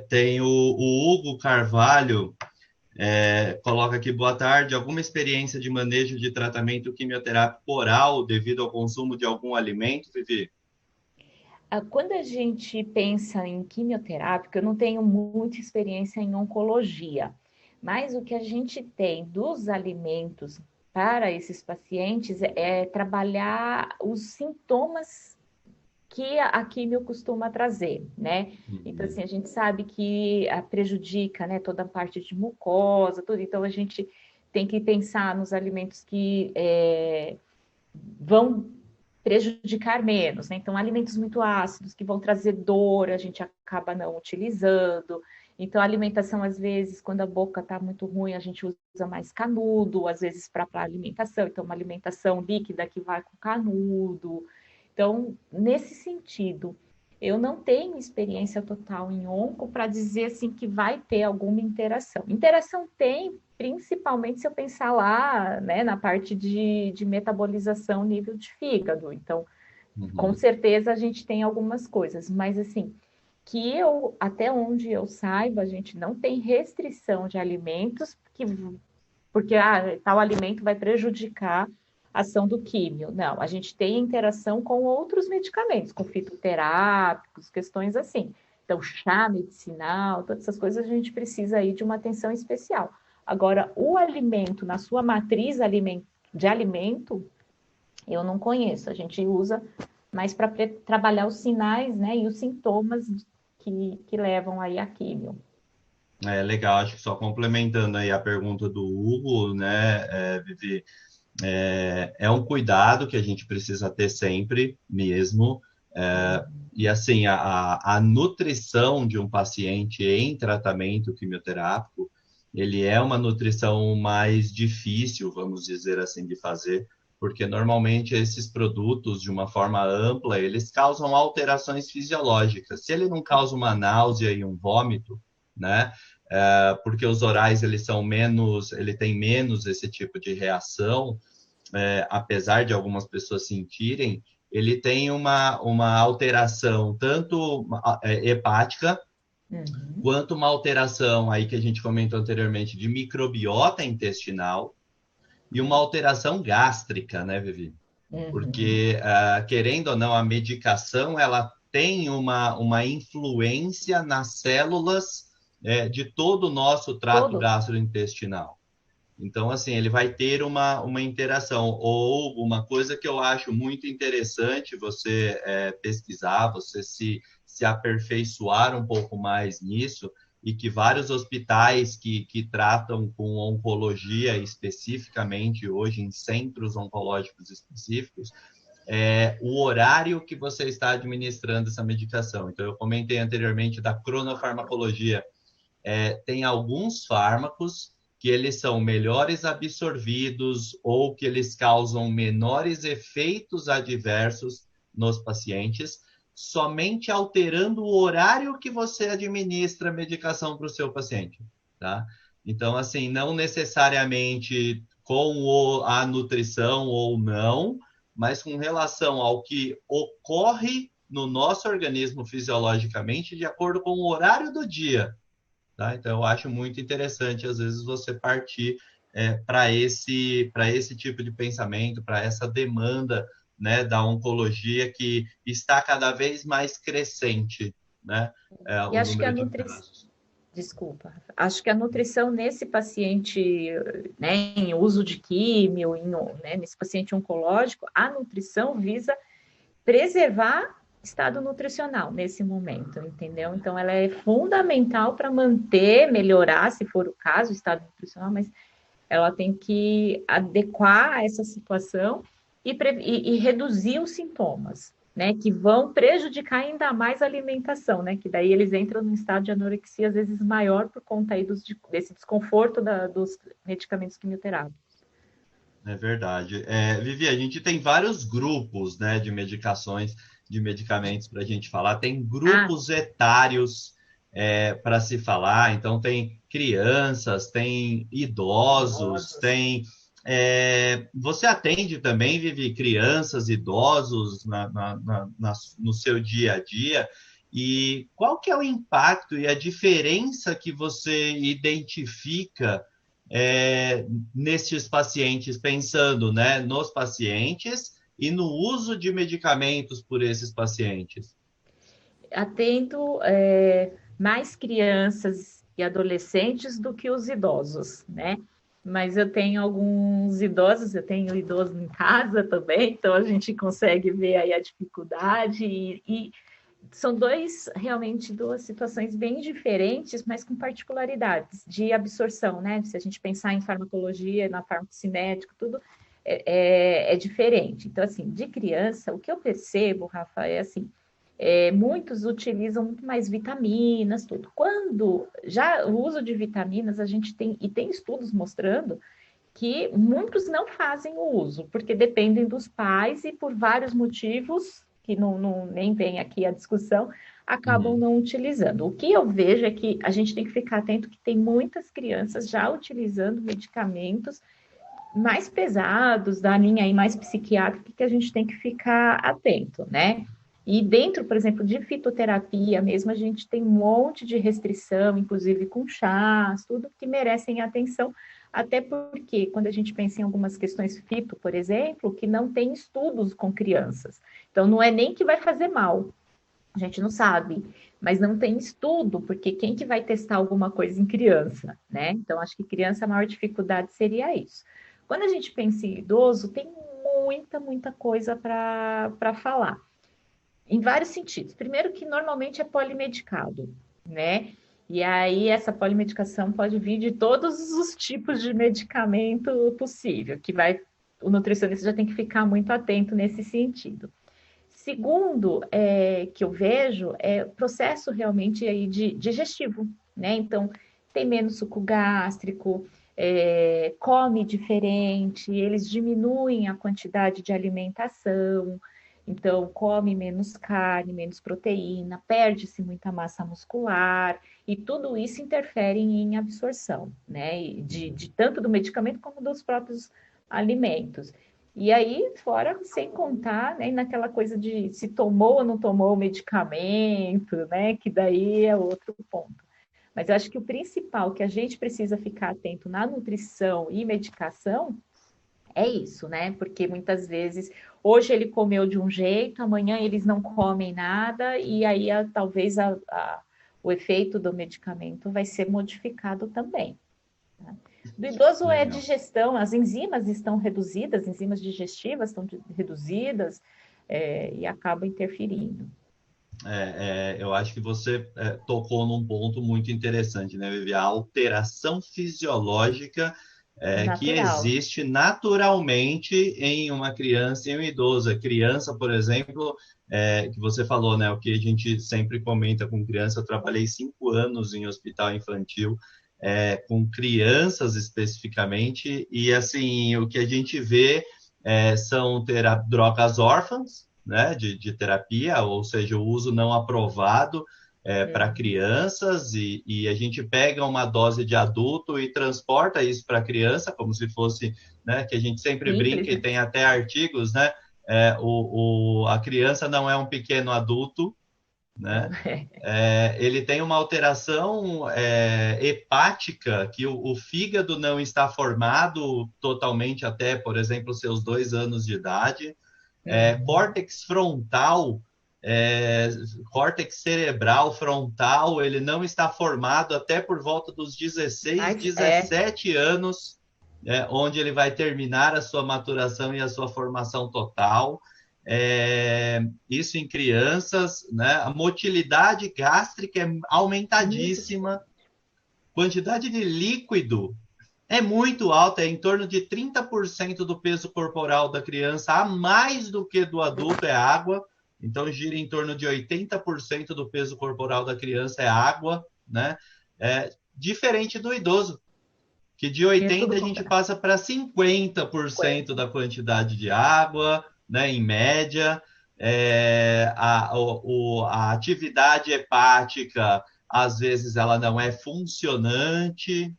Tem o Hugo Carvalho, coloca aqui, boa tarde, alguma experiência de manejo de tratamento quimioterápico oral devido ao consumo de algum alimento, Vivi? Quando a gente pensa em quimioterápica, eu não tenho muita experiência em oncologia, mas o que a gente tem dos alimentos para esses pacientes é trabalhar os sintomas que a quimio costuma trazer, né? Então, Uhum, assim, a gente sabe que prejudica, né, toda a parte de mucosa, tudo, então a gente tem que pensar nos alimentos que vão prejudicar menos, né? Então, alimentos muito ácidos que vão trazer dor, a gente acaba não utilizando. Então, a alimentação, às vezes, quando a boca está muito ruim, a gente usa mais canudo, às vezes para alimentação. Então, uma alimentação líquida que vai com canudo. Então, nesse sentido, eu não tenho experiência total em onco para dizer assim que vai ter alguma interação. Interação tem, principalmente se eu pensar lá, né, na parte de metabolização nível de fígado. Então, com uhum. certeza a gente tem algumas coisas, mas assim, que até onde eu saiba, a gente não tem restrição de alimentos que porque tal alimento vai prejudicar a ação do químio. Não, a gente tem interação com outros medicamentos, com fitoterápicos, questões assim. Então, chá medicinal, todas essas coisas a gente precisa aí de uma atenção especial. Agora, o alimento, na sua matriz de alimento, eu não conheço. A gente usa mais para trabalhar os sinais, né, e os sintomas que levam aí a químio. É legal, acho que só complementando aí a pergunta do Hugo, né, Vivi, é um cuidado que a gente precisa ter sempre mesmo. E assim, a nutrição de um paciente em tratamento quimioterápico, ele é uma nutrição mais difícil, vamos dizer assim, de fazer, porque normalmente esses produtos, de uma forma ampla, eles causam alterações fisiológicas. Se ele não causa uma náusea e um vômito, né? Porque os orais eles são menos, ele tem menos esse tipo de reação, apesar de algumas pessoas sentirem, ele tem uma alteração tanto hepática, quanto uma alteração aí que a gente comentou anteriormente de microbiota intestinal e uma alteração gástrica, né, Vivi? Porque, querendo ou não, a medicação, ela tem uma influência nas células de todo o nosso trato gastrointestinal. Então, assim, ele vai ter uma interação. Ou uma coisa que eu acho muito interessante você pesquisar, você se aperfeiçoar um pouco mais nisso, e que vários hospitais que tratam com oncologia especificamente hoje, em centros oncológicos específicos, o horário que você está administrando essa medicação. Então, eu comentei anteriormente da cronofarmacologia. Tem alguns fármacos que eles são melhores absorvidos ou que eles causam menores efeitos adversos nos pacientes, somente alterando o horário que você administra a medicação para o seu paciente, tá? Então, assim, não necessariamente com a nutrição ou não, mas com relação ao que ocorre no nosso organismo fisiologicamente de acordo com o horário do dia. Tá? Então, eu acho muito interessante, às vezes, você partir para esse tipo de pensamento, para essa demanda, né, da oncologia que está cada vez mais crescente, né, o acho número de casos. Desculpa. Acho que a nutrição nesse paciente, né, em uso de químio, né, nesse paciente oncológico, a nutrição visa preservar estado nutricional nesse momento, entendeu? Então, ela é fundamental para manter, melhorar, se for o caso, o estado nutricional, mas ela tem que adequar a essa situação e reduzir os sintomas, né? Que vão prejudicar ainda mais a alimentação, né? Que daí eles entram num estado de anorexia, às vezes maior, por conta aí desse desconforto dos medicamentos quimioterápicos. É verdade. Vivi, a gente tem vários grupos, né, de medicações, de medicamentos para a gente falar. Tem grupos etários para se falar. Então, tem crianças, tem idosos, tem... você atende também, Vivi, crianças, idosos no seu dia a dia. E qual que é o impacto e a diferença que você identifica nesses pacientes, pensando, né, nos pacientes e no uso de medicamentos por esses pacientes? Atendo mais crianças e adolescentes do que os idosos, né? Mas eu tenho alguns idosos, eu tenho idoso em casa também, então a gente consegue ver aí a dificuldade e são realmente duas situações bem diferentes, mas com particularidades de absorção, né? Se a gente pensar em farmacologia, na farmacocinética, tudo é diferente. Então, assim, de criança, o que eu percebo, Rafa, é assim, muitos utilizam muito mais vitaminas, tudo. Quando já o uso de vitaminas, a gente tem estudos mostrando que muitos não fazem o uso, porque dependem dos pais e por vários motivos que nem vem aqui a discussão, acabam não utilizando. O que eu vejo é que a gente tem que ficar atento que tem muitas crianças já utilizando medicamentos mais pesados, da linha aí mais psiquiátrica, que a gente tem que ficar atento, né? E dentro, por exemplo, de fitoterapia mesmo, a gente tem um monte de restrição, inclusive com chás, tudo que merecem atenção, até porque quando a gente pensa em algumas questões fito, por exemplo, que não tem estudos com crianças. Então, não é nem que vai fazer mal, a gente não sabe, mas não tem estudo, porque quem que vai testar alguma coisa em criança, né? Então, acho que criança, a maior dificuldade seria isso. Quando a gente pensa em idoso, tem muita coisa para falar em vários sentidos. Primeiro que normalmente é polimedicado, né? E aí essa polimedicação pode vir de todos os tipos de medicamento possível, que vai o nutricionista já tem que ficar muito atento nesse sentido. Segundo, que eu vejo é processo realmente aí de digestivo, né? Então tem menos suco gástrico, come diferente, eles diminuem a quantidade de alimentação, então come menos carne, menos proteína, perde-se muita massa muscular, e tudo isso interfere em absorção, né? De tanto do medicamento como dos próprios alimentos. E aí, fora, sem contar, né, naquela coisa de se tomou ou não tomou o medicamento, né? Que daí é outro ponto. Mas eu acho que o principal que a gente precisa ficar atento na nutrição e medicação é isso, né? Porque muitas vezes, hoje ele comeu de um jeito, amanhã eles não comem nada, e aí talvez o efeito do medicamento vai ser modificado também. Tá? Do idoso é Legal. digestão, as enzimas estão reduzidas, as enzimas digestivas estão reduzidas, e acaba interferindo. Eu acho que você tocou num ponto muito interessante, né, Vivi? A alteração fisiológica que Natural. existe naturalmente em uma criança e em um idoso. A criança, por exemplo, que você falou, né? O que a gente sempre comenta com criança, eu trabalhei 5 anos em hospital infantil, com crianças especificamente, e assim, o que a gente vê são drogas órfãs, né, de terapia, ou seja, o uso não aprovado para crianças, e a gente pega uma dose de adulto e transporta isso para a criança, como se fosse, né, que a gente sempre Simples, brinca e né? tem até artigos, né, a criança não é um pequeno adulto, Não, né, ele tem uma alteração hepática, que o fígado não está formado totalmente até, por exemplo, seus 2 anos de idade, córtex frontal, é, córtex cerebral frontal, ele não está formado até por volta dos 16, idade, é 17 anos, onde ele vai terminar a sua maturação e a sua formação total. Isso em crianças, né? A motilidade gástrica é muito aumentadíssima, diferente. quantidade de líquido é muito alta, é em torno de 30% do peso corporal da criança, a mais do que do adulto é água, então gira em torno de 80% do peso corporal da criança é água, né? Diferente do idoso, que de É tudo 80% a gente contrário. passa para 50% da quantidade de água, né, em média. A atividade hepática, às vezes, ela não é funcionante,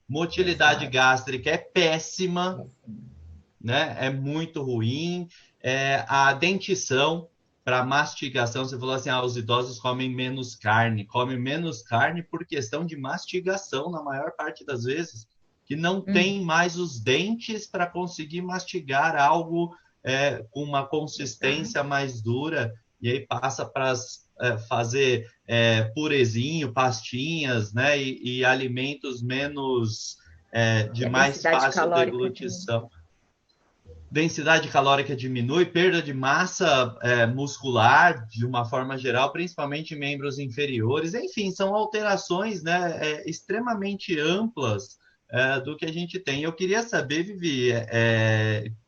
motilidade Exato. gástrica é péssima, né? É muito ruim. A dentição para mastigação, você falou assim, os idosos comem menos carne por questão de mastigação, na maior parte das vezes, que não Hum, tem mais os dentes para conseguir mastigar algo com uma consistência exato. mais dura, e aí passa para fazer purezinho, pastinhas, né? E alimentos menos E de a mais densidade fácil calórica diminui. deglutição. Densidade calórica diminui, perda de massa muscular de uma forma geral, principalmente em membros inferiores. Enfim, são alterações, né, extremamente amplas do que a gente tem. Eu queria saber, Vivi,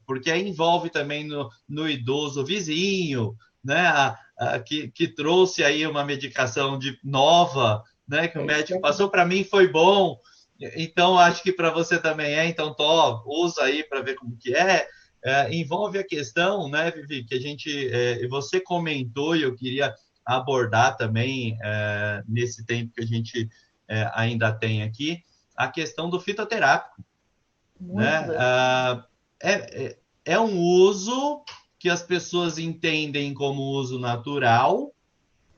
porque aí envolve também no idoso vizinho, né, que trouxe aí uma medicação nova, né, que o É isso que médico eu ia passou para mim foi bom. Então, acho que para você também então, usa aí para ver como que é. Envolve a questão, né, Vivi, que a gente, você comentou e eu queria abordar também nesse tempo que a gente ainda tem aqui, a questão do fitoterápico, muito né? amplo. É um uso que as pessoas entendem como uso natural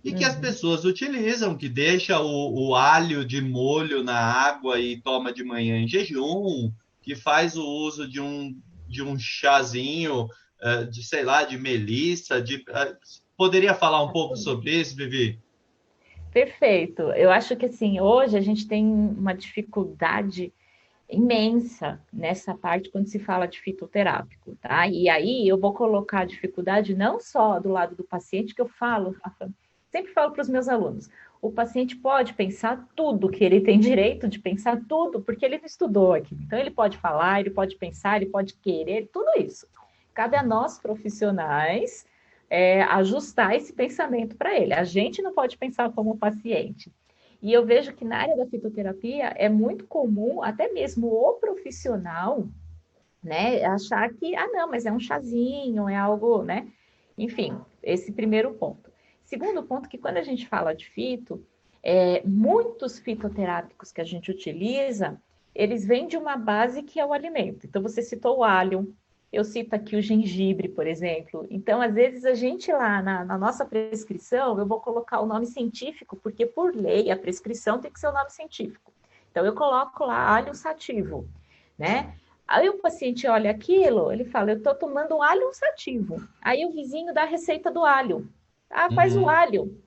e que as pessoas utilizam, que deixa o alho de molho na água e toma de manhã em jejum, que faz o uso de um chazinho, de, sei lá, de melissa. Poderia falar um pouco sobre isso, Vivi? Perfeito. Eu acho que assim, hoje a gente tem uma dificuldade imensa nessa parte quando se fala de fitoterápico, tá? E aí eu vou colocar a dificuldade não só do lado do paciente, que eu falo, sempre falo para os meus alunos, o paciente pode pensar tudo que ele tem direito de pensar tudo, porque ele não estudou aqui. Então ele pode falar, ele pode pensar, ele pode querer, tudo isso. Cabe a nós profissionais ajustar esse pensamento para ele. A gente não pode pensar como paciente. E eu vejo que na área da fitoterapia é muito comum, até mesmo o profissional, né, achar que, não, mas é um chazinho, é algo, né? Enfim, esse primeiro ponto. Segundo ponto, que quando a gente fala de fito, muitos fitoterápicos que a gente utiliza, eles vêm de uma base que é o alimento. Então, você citou o alho, eu cito aqui o gengibre, por exemplo. Então, às vezes, a gente lá na nossa prescrição, eu vou colocar o nome científico, porque por lei a prescrição tem que ser o nome científico. Então, eu coloco lá alho sativo, né? Aí o paciente olha aquilo, ele fala, eu estou tomando um alho sativo. Aí o vizinho dá a receita do alho. Faz o alho.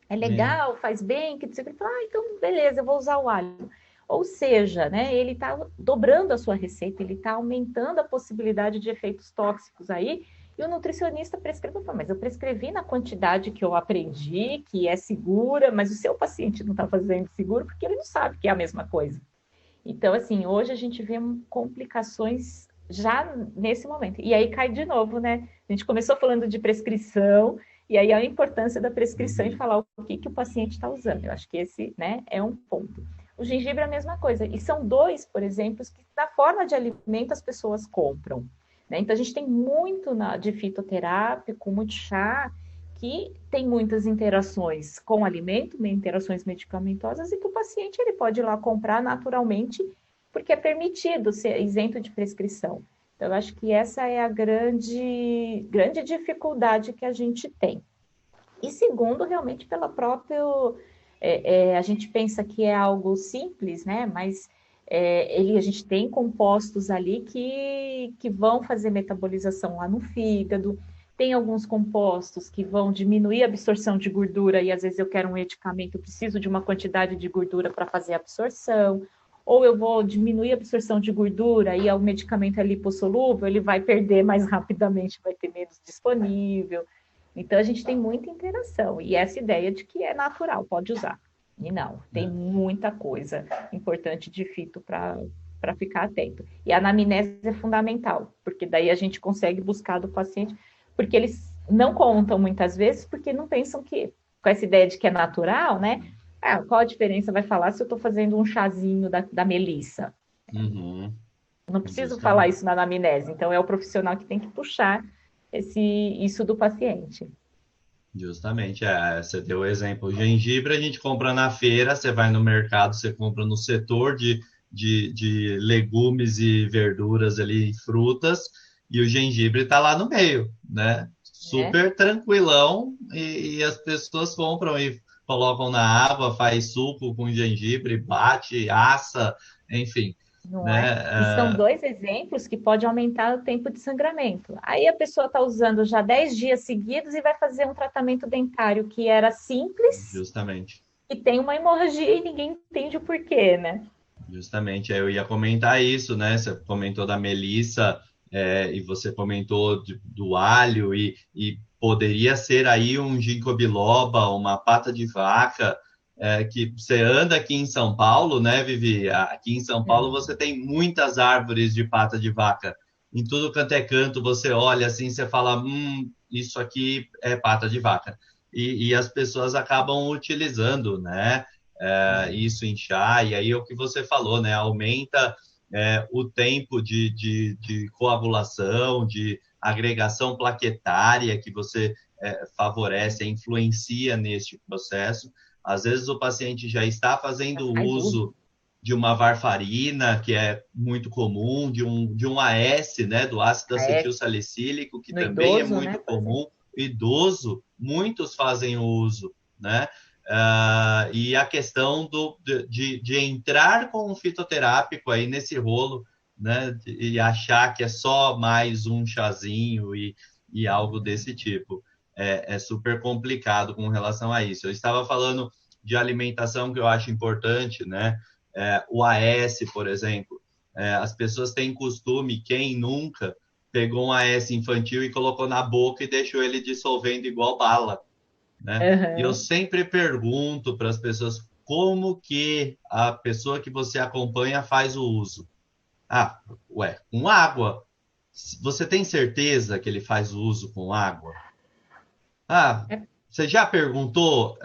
É legal, faz bem, que você fala, então beleza, eu vou usar o alho. Ou seja, né, ele está dobrando a sua receita, ele está aumentando a possibilidade de efeitos tóxicos aí, e o nutricionista prescreve, mas eu prescrevi na quantidade que eu aprendi, que é segura, mas o seu paciente não está fazendo seguro porque ele não sabe que é a mesma coisa. Então, assim, hoje a gente vê complicações já nesse momento. E aí cai de novo, né? A gente começou falando de prescrição, e aí a importância da prescrição e falar o que o paciente está usando. Eu acho que esse, né, é um ponto. O gengibre é a mesma coisa. E são dois, por exemplo, que na forma de alimento as pessoas compram. Né? Então, a gente tem muito de fitoterápico, muito chá, que tem muitas interações com o alimento, interações medicamentosas, e que o paciente ele pode ir lá comprar naturalmente, porque é permitido ser isento de prescrição. Então, eu acho que essa é a grande dificuldade que a gente tem. E segundo, realmente, pela própria... a gente pensa que é algo simples, né? Mas a gente tem compostos ali que vão fazer metabolização lá no fígado, tem alguns compostos que vão diminuir a absorção de gordura, e às vezes eu quero um medicamento, eu preciso de uma quantidade de gordura para fazer a absorção, ou eu vou diminuir a absorção de gordura e o medicamento é lipossolúvel, ele vai perder mais rapidamente, vai ter menos disponível. Então, a gente tem muita interação. E essa ideia de que é natural, pode usar. E não, tem muita coisa importante de fito para ficar atento. E a anamnese é fundamental, porque daí a gente consegue buscar do paciente, porque eles não contam muitas vezes, porque não pensam que, com essa ideia de que é natural, né? Qual a diferença vai falar se eu estou fazendo um chazinho da melissa? Não preciso falar isso na anamnese. Então, é o profissional que tem que puxar isso do paciente. Justamente, você deu o exemplo. O gengibre a gente compra na feira, você vai no mercado, você compra no setor de legumes e verduras ali, frutas, e o gengibre está lá no meio, né? Super tranquilão, e as pessoas compram e colocam na água, faz suco com gengibre, bate, assa, enfim. Não Né? é? E são dois exemplos que pode aumentar o tempo de sangramento. Aí a pessoa está usando já 10 dias seguidos e vai fazer um tratamento dentário que era simples. Justamente. E tem uma hemorragia e ninguém entende o porquê, né? Justamente, eu ia comentar isso, né? Você comentou da melissa, e você comentou do alho, e poderia ser aí um ginkgo biloba, uma pata de vaca, que você anda aqui em São Paulo, né, Vivi? Aqui em São Paulo você tem muitas árvores de pata de vaca. Em tudo quanto é canto, você olha assim, você fala, isso aqui é pata de vaca. E as pessoas acabam utilizando, né? Isso em chá, e aí é o que você falou, né? Aumenta o tempo de coagulação, de agregação plaquetária que você favorece, influencia neste processo. Às vezes o paciente já está fazendo uso de uma varfarina, que é muito comum, de um AS, né, do ácido É, acetil salicílico, que no também é idoso, né? muito comum. Idoso, muitos fazem uso, né? E a questão de entrar com um fitoterápico aí nesse rolo, né? E achar que é só mais um chazinho e algo desse tipo. É super complicado com relação a isso. Eu estava falando de alimentação que eu acho importante, né? O AS, por exemplo. As pessoas têm costume, quem nunca pegou um AS infantil e colocou na boca e deixou ele dissolvendo igual bala, né? E eu Uhum. sempre pergunto para as pessoas como que a pessoa que você acompanha faz o uso. Ah, ué, com água. Você tem certeza que ele faz o uso com água? Ah, É, você já perguntou?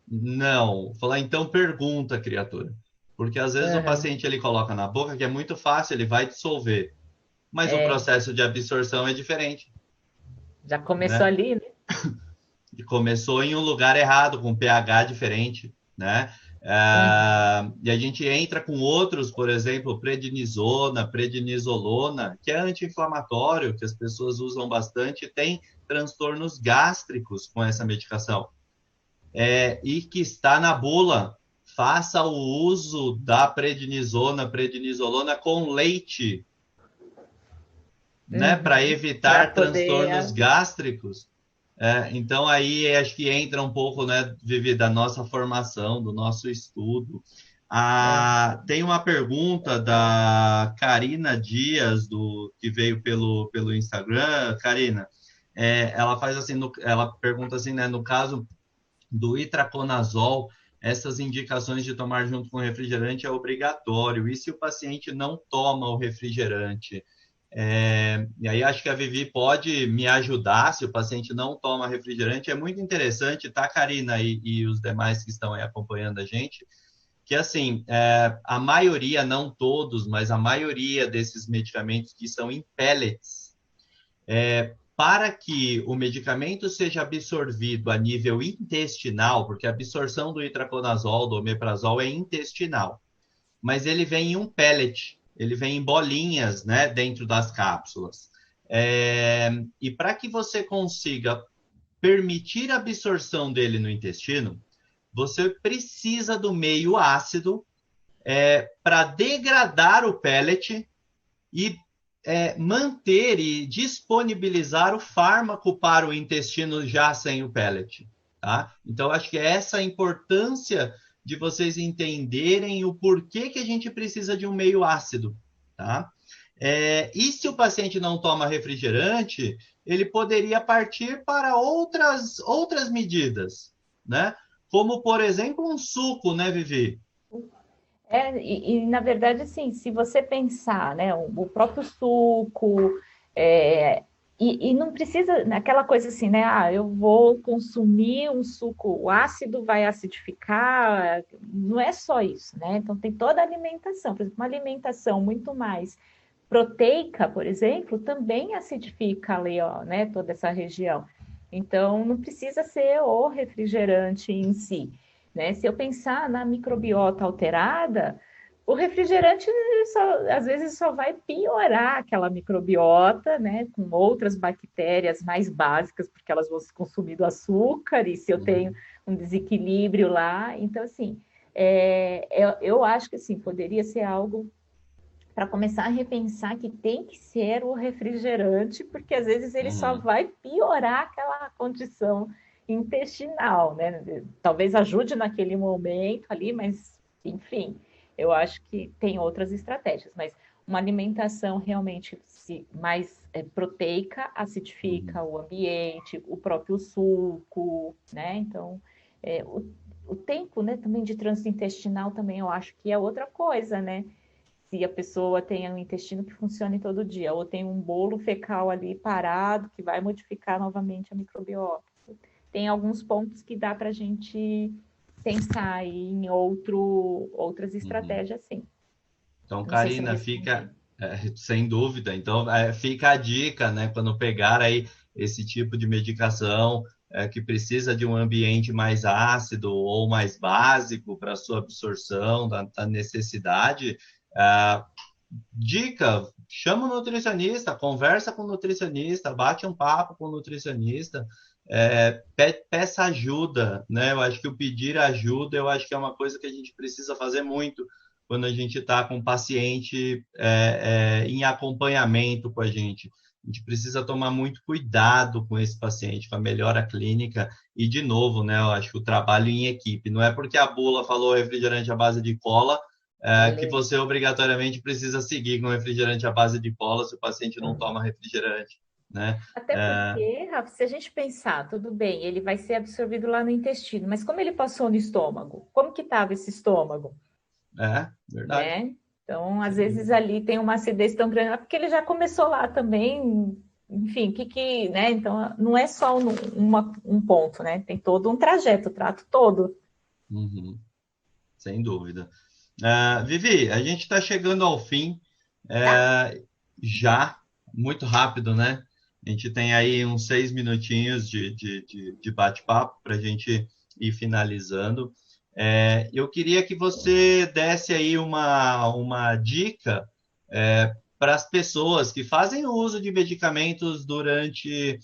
Não. Falar, então pergunta, criatura. Porque às vezes o uhum. paciente ele coloca na boca que é muito fácil, ele vai dissolver. Mas o É, processo de absorção é diferente, já começou né? ali, né? E começou em um lugar errado, com pH diferente, né? Uhum. E a gente entra com outros, por exemplo, prednisona, prednisolona, que é anti-inflamatório, que as pessoas usam bastante, e tem transtornos gástricos com essa medicação. E que está na bula. Faça o uso da prednisona, prednisolona com leite, né? Para Uhum. Para evitar transtornos poder. gástricos. Então aí acho que entra um pouco, né, Vivi, da nossa formação, do nosso estudo. Uhum. Tem uma pergunta da Karina Dias, que veio pelo Instagram. Karina, ela faz assim, ela pergunta assim, né, no caso do itraconazol, essas indicações de tomar junto com refrigerante é obrigatório. E se o paciente não toma o refrigerante? E aí acho que a Vivi pode me ajudar se o paciente não toma refrigerante. É muito interessante, tá, Karina, e os demais que estão aí acompanhando a gente, que assim, a maioria, não todos, mas a maioria desses medicamentos que são em pellets, para que o medicamento seja absorvido a nível intestinal, porque a absorção do itraconazol, do omeprazol, é intestinal, mas ele vem em um pellet, ele vem em bolinhas, né, dentro das cápsulas. E para que você consiga permitir a absorção dele no intestino, você precisa do meio ácido para degradar o pellet e manter e disponibilizar o fármaco para o intestino já sem o pellet. Tá? Então, acho que é essa a importância de vocês entenderem o porquê que a gente precisa de um meio ácido. Tá? E se o paciente não toma refrigerante, ele poderia partir para outras medidas, né? Como, por exemplo, um suco, né, Vivi? Na verdade, assim, se você pensar, né, o próprio suco, é, e não precisa, naquela coisa assim, né, eu vou consumir um suco, o ácido vai acidificar, não é só isso, né, então tem toda a alimentação, por exemplo, uma alimentação muito mais proteica, por exemplo, também acidifica ali, ó, né, toda essa região, então não precisa ser o refrigerante em si, né? Se eu pensar na microbiota alterada, o refrigerante às vezes só vai piorar aquela microbiota, né? Com outras bactérias mais básicas, porque elas vão se consumir do açúcar, e se eu tenho um desequilíbrio lá. Então, assim, eu acho que assim, poderia ser algo para começar a repensar que tem que ser o refrigerante, porque às vezes ele só Uhum, vai piorar aquela condição intestinal, né? Talvez ajude naquele momento ali, mas enfim, eu acho que tem outras estratégias, mas uma alimentação realmente mais proteica uhum, acidifica o ambiente, o próprio suco, né? Então, o tempo, né, também de trânsito intestinal também eu acho que é outra coisa, né? Se a pessoa tem um intestino que funcione todo dia, ou tem um bolo fecal ali parado que vai modificar novamente a microbiota. Tem alguns pontos que dá para a gente pensar em outras uhum. estratégias, sim. Então, Não sei se eu Karina, respondi. sem dúvida. Então, fica a dica, né? Quando pegar aí esse tipo de medicação, que precisa de um ambiente mais ácido ou mais básico para a sua absorção da necessidade, dica, chama o nutricionista, conversa com o nutricionista, bate um papo com o nutricionista, peça ajuda, né? Eu acho que o pedir ajuda, eu acho que é uma coisa que a gente precisa fazer muito quando a gente está com um paciente em acompanhamento com a gente. A gente precisa tomar muito cuidado com esse paciente, com a melhora clínica e, de novo, né? Eu acho que o trabalho em equipe, não é porque a bula falou refrigerante à base de cola, que você obrigatoriamente precisa seguir com refrigerante à base de cola se o paciente não toma refrigerante, né? Até porque, Rafa, se a gente pensar, tudo bem, ele vai ser absorvido lá no intestino, mas como ele passou no estômago? Como que estava esse estômago? Verdade. Né? Então, às vezes ali tem uma acidez tão grande, porque ele já começou lá também, enfim, né? Então, não é só um ponto, né? Tem todo um trajeto, o trato todo. Uhum. Sem dúvida. Vivi, a gente está chegando ao fim já, muito rápido, né? A gente tem aí uns 6 minutinhos de bate-papo para a gente ir finalizando. Eu queria que você desse aí uma dica para as pessoas que fazem uso de medicamentos durante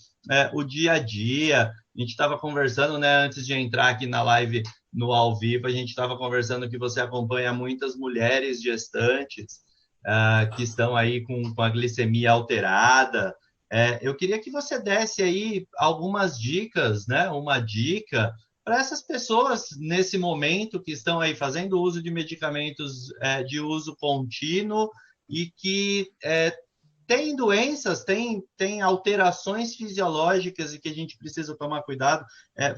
o dia a dia. A gente estava conversando, né, antes de entrar aqui na live no ao vivo, a gente estava conversando que você acompanha muitas mulheres gestantes que estão aí com a glicemia alterada. Eu queria que você desse aí algumas dicas, né? Uma dica para essas pessoas nesse momento que estão aí fazendo uso de medicamentos de uso contínuo e que tem doenças, tem alterações fisiológicas e que a gente precisa tomar cuidado.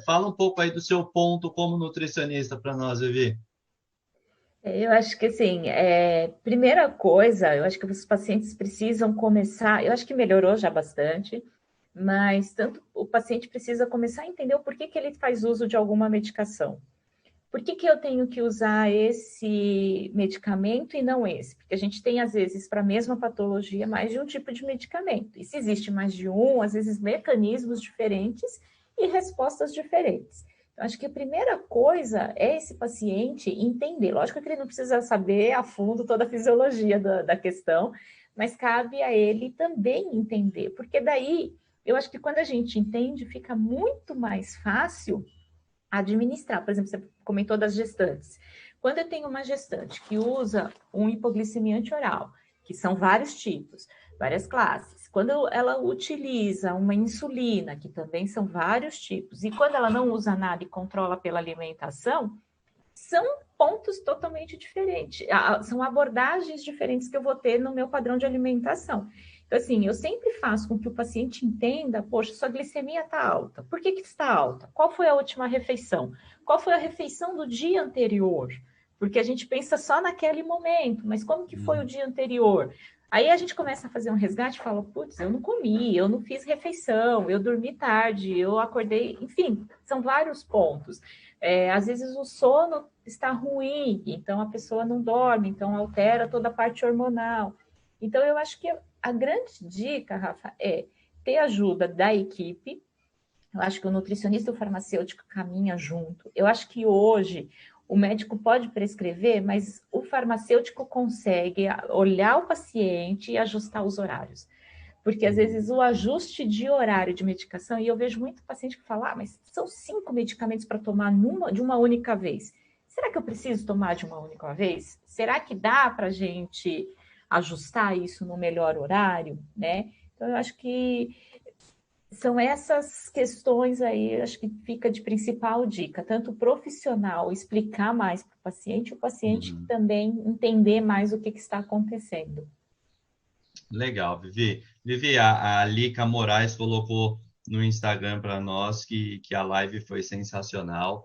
Fala um pouco aí do seu ponto como nutricionista para nós, Vivi. Eu acho que assim, primeira coisa, eu acho que os pacientes precisam começar, eu acho que melhorou já bastante, mas tanto o paciente precisa começar a entender o porquê que ele faz uso de alguma medicação. Por que eu tenho que usar esse medicamento e não esse? Porque a gente tem, às vezes, para a mesma patologia, mais de um tipo de medicamento. E se existe mais de um, às vezes, mecanismos diferentes e respostas diferentes. Então, acho que a primeira coisa é esse paciente entender. Lógico que ele não precisa saber a fundo toda a fisiologia da questão, mas cabe a ele também entender. Porque daí, eu acho que quando a gente entende, fica muito mais fácil administrar. Por exemplo, você comentou das gestantes. Quando eu tenho uma gestante que usa um hipoglicemiante oral, que são vários tipos, várias classes, quando ela utiliza uma insulina, que também são vários tipos, e quando ela não usa nada e controla pela alimentação, são pontos totalmente diferentes, são abordagens diferentes que eu vou ter no meu padrão de alimentação. Então, assim, eu sempre faço com que o paciente entenda, poxa, sua glicemia está alta. Por que está alta? Qual foi a última refeição? Qual foi a refeição do dia anterior? Porque a gente pensa só naquele momento, mas como que foi o dia anterior? Aí a gente começa a fazer um resgate e fala, putz, eu não comi, eu não fiz refeição, eu dormi tarde, eu acordei, enfim, são vários pontos. Às vezes o sono está ruim, então a pessoa não dorme, então altera toda a parte hormonal. Então eu acho que a grande dica, Rafa, é ter ajuda da equipe. Eu acho que o nutricionista e o farmacêutico caminham junto. Eu acho que hoje o médico pode prescrever, mas o farmacêutico consegue olhar o paciente e ajustar os horários. Porque às vezes o ajuste de horário de medicação, e eu vejo muito paciente que fala, mas são 5 medicamentos para tomar de uma única vez. Será que eu preciso tomar de uma única vez? Será que dá para a gente ajustar isso no melhor horário, né? Então, eu acho que são essas questões aí, acho que fica de principal dica, tanto o profissional explicar mais para o paciente também entender mais o que está acontecendo. Legal, Vivi. Vivi, a Lica Moraes colocou no Instagram para nós que a live foi sensacional.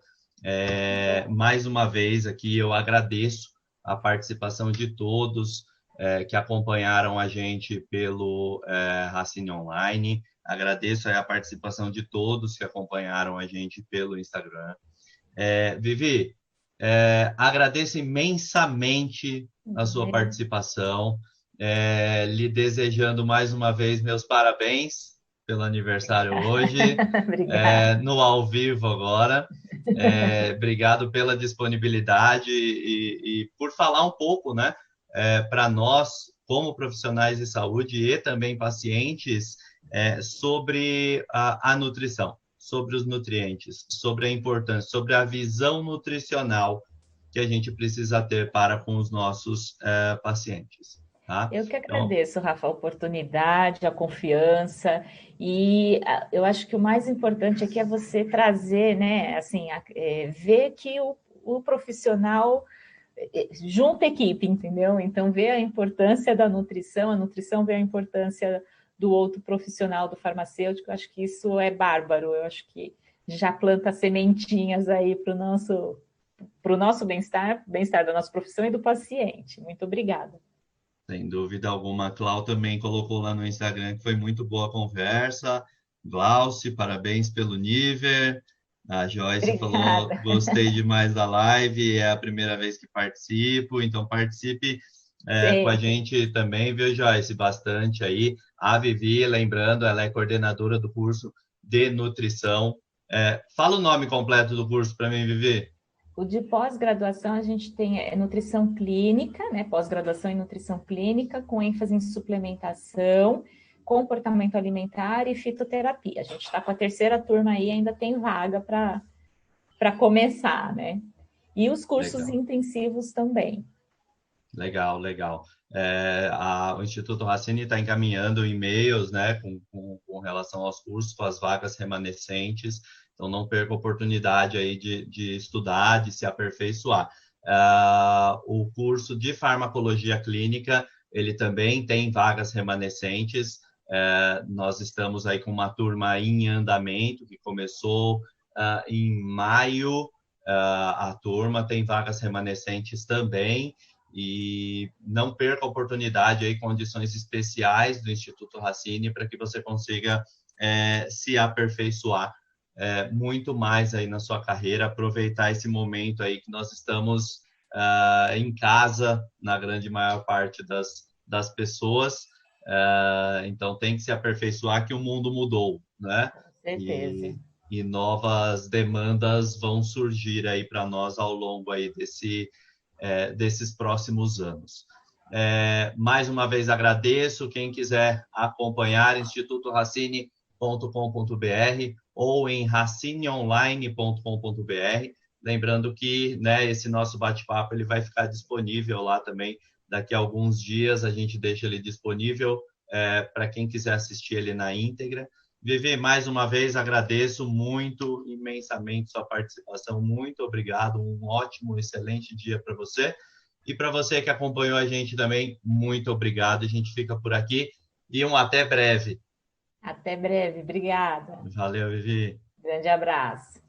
Mais uma vez aqui eu agradeço a participação de todos que acompanharam a gente pelo Racine Online. Agradeço a participação de todos que acompanharam a gente pelo Instagram. Vivi, agradeço imensamente a sua participação. Lhe desejando mais uma vez meus parabéns pelo aniversário hoje, Obrigada. no ao vivo agora. Obrigado pela disponibilidade e por falar um pouco, né, para nós, como profissionais de saúde e também pacientes, sobre a nutrição, sobre os nutrientes, sobre a importância, sobre a visão nutricional que a gente precisa ter para com os nossos pacientes. Tá? Eu que Então, agradeço, Rafa, a oportunidade, a confiança, e eu acho que o mais importante aqui é você trazer, né, assim, ver que o profissional junta equipe, entendeu? Então, ver a importância da nutrição, a nutrição vê a importância do outro profissional, do farmacêutico, eu acho que isso é bárbaro, eu acho que já planta sementinhas aí para o nosso bem-estar, bem-estar da nossa profissão e do paciente. Muito obrigada. sem dúvida alguma, a Clau também colocou lá no Instagram que foi muito boa a conversa. Glauci, parabéns pelo nível. A Joyce falou, Obrigada. gostei demais da live, é a primeira vez que participo, então participe com a Sempre. gente também, viu, Joyce? Bastante aí. A Vivi, lembrando, ela é coordenadora do curso de nutrição. Fala o nome completo do curso para mim, Vivi. O de pós-graduação, a gente tem nutrição clínica, né? Pós-graduação em nutrição clínica, com ênfase em suplementação, comportamento alimentar e fitoterapia. A gente está com a terceira turma aí, ainda tem vaga para começar, né? E os cursos Legal. intensivos também. Legal, legal. O Instituto Racine está encaminhando e-mails, né, com relação aos cursos, com as vagas remanescentes, então não perca a oportunidade aí de estudar, de se aperfeiçoar. O curso de farmacologia clínica, ele também tem vagas remanescentes, nós estamos aí com uma turma em andamento, que começou em maio, a turma tem vagas remanescentes também, e não perca a oportunidade aí, condições especiais do Instituto Racine para que você consiga se aperfeiçoar muito mais aí na sua carreira, aproveitar esse momento aí que nós estamos em casa, na grande maior parte das pessoas, então tem que se aperfeiçoar que o mundo mudou, né? Com certeza. E novas demandas vão surgir aí para nós ao longo aí desses próximos anos. Mais uma vez agradeço. Quem quiser acompanhar, institutoracine.com.br ou em racineonline.com.br. Lembrando que, né, esse nosso bate-papo ele vai ficar disponível lá também. Daqui a alguns dias a gente deixa ele disponível para quem quiser assistir ele na íntegra. Vivi, mais uma vez agradeço muito, imensamente sua participação. Muito obrigado. Um ótimo, excelente dia para você. E para você que acompanhou a gente também, muito obrigado. A gente fica por aqui e até breve. Até breve. Obrigada. Valeu, Vivi. Grande abraço.